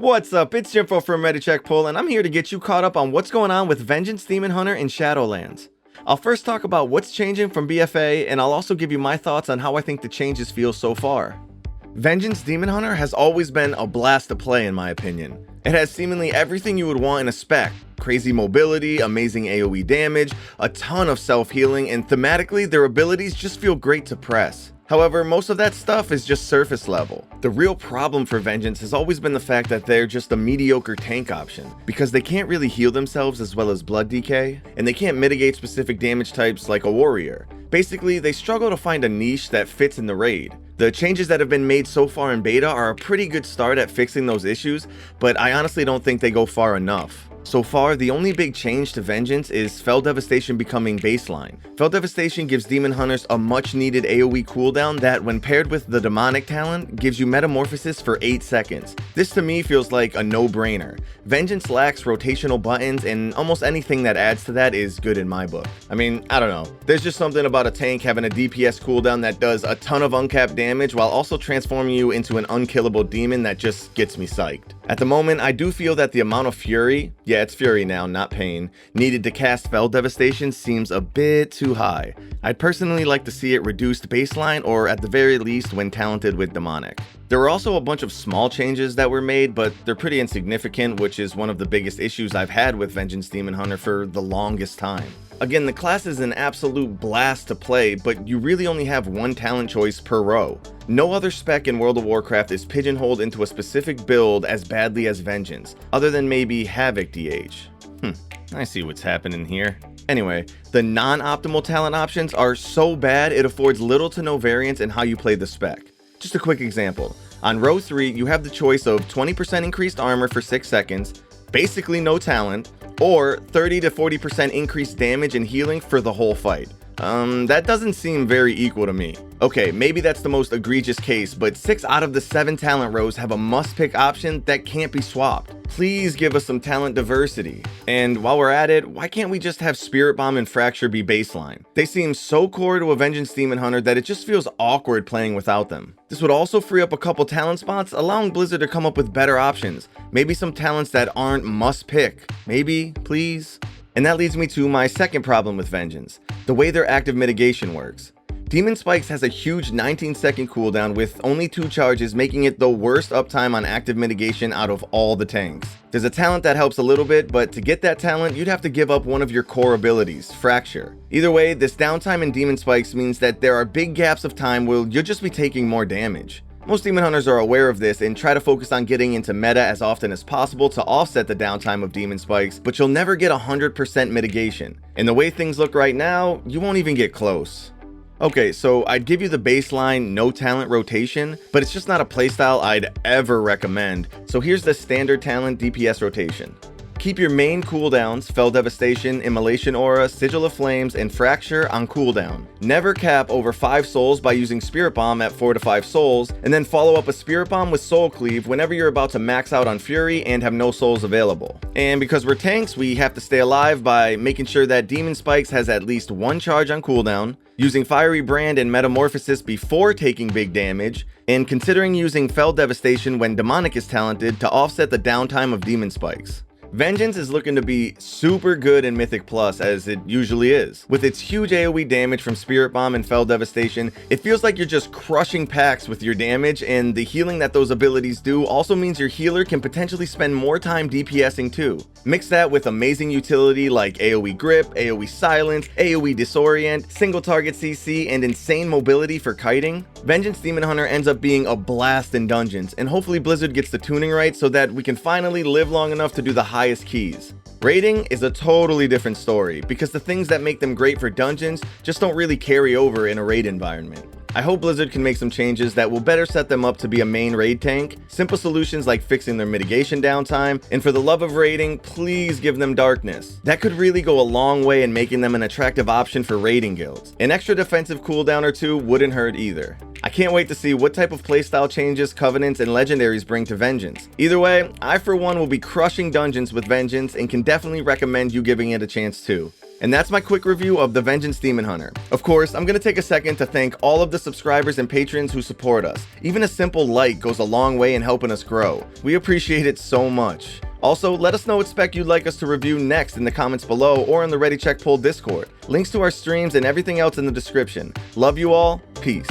What's up? It's Jimfro from Ready Check Pull, and I'm here to get you caught up on what's going on with Vengeance Demon Hunter in Shadowlands. I'll first talk about what's changing from BFA, and I'll also give you my thoughts on how I think the changes feel so far. Vengeance Demon Hunter has always been a blast to play in my opinion. It has seemingly everything you would want in a spec. Crazy mobility, amazing AoE damage, a ton of self-healing, and thematically their abilities just feel great to press. However, most of that stuff is just surface level. The real problem for Vengeance has always been the fact that they're just a mediocre tank option, because they can't really heal themselves as well as blood decay, and they can't mitigate specific damage types like a warrior. Basically, they struggle to find a niche that fits in the raid. The changes that have been made so far in beta are a pretty good start at fixing those issues, but I honestly don't think they go far enough. So far, the only big change to Vengeance is Fel Devastation becoming baseline. Fel Devastation gives Demon Hunters a much needed AoE cooldown that, when paired with the demonic talent, gives you metamorphosis for 8 seconds. This to me feels like a no-brainer. Vengeance lacks rotational buttons, and almost anything that adds to that is good in my book. I mean, I don't know. There's just something about a tank having a DPS cooldown that does a ton of uncapped damage while also transforming you into an unkillable demon that just gets me psyched. At the moment, I do feel that the amount of fury, yeah, it's fury now, not pain, needed to cast Fel Devastation seems a bit too high. I'd personally like to see it reduced baseline, or at the very least when talented with demonic. There were also a bunch of small changes that were made, but they're pretty insignificant, which is one of the biggest issues I've had with Vengeance Demon Hunter for the longest time. Again, the class is an absolute blast to play, but you really only have one talent choice per row. No other spec in World of Warcraft is pigeonholed into a specific build as badly as Vengeance, other than maybe Havoc DH. I see what's happening here. Anyway, the non-optimal talent options are so bad it affords little to no variance in how you play the spec. Just a quick example. On row 3, you have the choice of 20% increased armor for 6 seconds, basically no talent, or 30 to 40% increased damage and healing for the whole fight. That doesn't seem very equal to me. Okay, maybe that's the most egregious case, but 6 out of the 7 talent rows have a must-pick option that can't be swapped. Please give us some talent diversity. And while we're at it, why can't we just have Spirit Bomb and Fracture be baseline? They seem so core to a Vengeance Demon Hunter that it just feels awkward playing without them. This would also free up a couple talent spots, allowing Blizzard to come up with better options. Maybe some talents that aren't must-pick. Maybe, please? And that leads me to my second problem with Vengeance, the way their active mitigation works. Demon Spikes has a huge 19-second cooldown with only 2 charges, making it the worst uptime on active mitigation out of all the tanks. There's a talent that helps a little bit, but to get that talent, you'd have to give up one of your core abilities, Fracture. Either way, this downtime in Demon Spikes means that there are big gaps of time where you'll just be taking more damage. Most Demon Hunters are aware of this and try to focus on getting into meta as often as possible to offset the downtime of Demon Spikes, but you'll never get 100% mitigation. And the way things look right now, you won't even get close. Okay, so I'd give you the baseline no talent rotation, but it's just not a playstyle I'd ever recommend. So here's the standard talent DPS rotation. Keep your main cooldowns, Fel Devastation, Immolation Aura, Sigil of Flames, and Fracture on cooldown. Never cap over 5 souls by using Spirit Bomb at 4 to 5 souls, and then follow up a Spirit Bomb with Soul Cleave whenever you're about to max out on Fury and have no souls available. And because we're tanks, we have to stay alive by making sure that Demon Spikes has at least 1 charge on cooldown, using Fiery Brand and Metamorphosis before taking big damage, and considering using Fel Devastation when Demonic is talented to offset the downtime of Demon Spikes. Vengeance is looking to be super good in Mythic Plus, as it usually is. With its huge AoE damage from Spirit Bomb and Fel Devastation, it feels like you're just crushing packs with your damage, and the healing that those abilities do also means your healer can potentially spend more time DPSing too. Mix that with amazing utility like AoE Grip, AoE Silence, AoE Disorient, single target CC, and insane mobility for kiting. Vengeance Demon Hunter ends up being a blast in dungeons, and hopefully Blizzard gets the tuning right so that we can finally live long enough to do the highest keys. Raiding is a totally different story, because the things that make them great for dungeons just don't really carry over in a raid environment. I hope Blizzard can make some changes that will better set them up to be a main raid tank, simple solutions like fixing their mitigation downtime, and for the love of raiding, please give them darkness. That could really go a long way in making them an attractive option for raiding guilds. An extra defensive cooldown or 2 wouldn't hurt either. I can't wait to see what type of playstyle changes Covenants and Legendaries bring to Vengeance. Either way, I for one will be crushing dungeons with Vengeance and can definitely recommend you giving it a chance too. And that's my quick review of the Vengeance Demon Hunter. Of course, I'm going to take a second to thank all of the subscribers and patrons who support us. Even a simple like goes a long way in helping us grow. We appreciate it so much. Also, let us know what spec you'd like us to review next in the comments below or in the Ready Check Pull Discord. Links to our streams and everything else in the description. Love you all. Peace.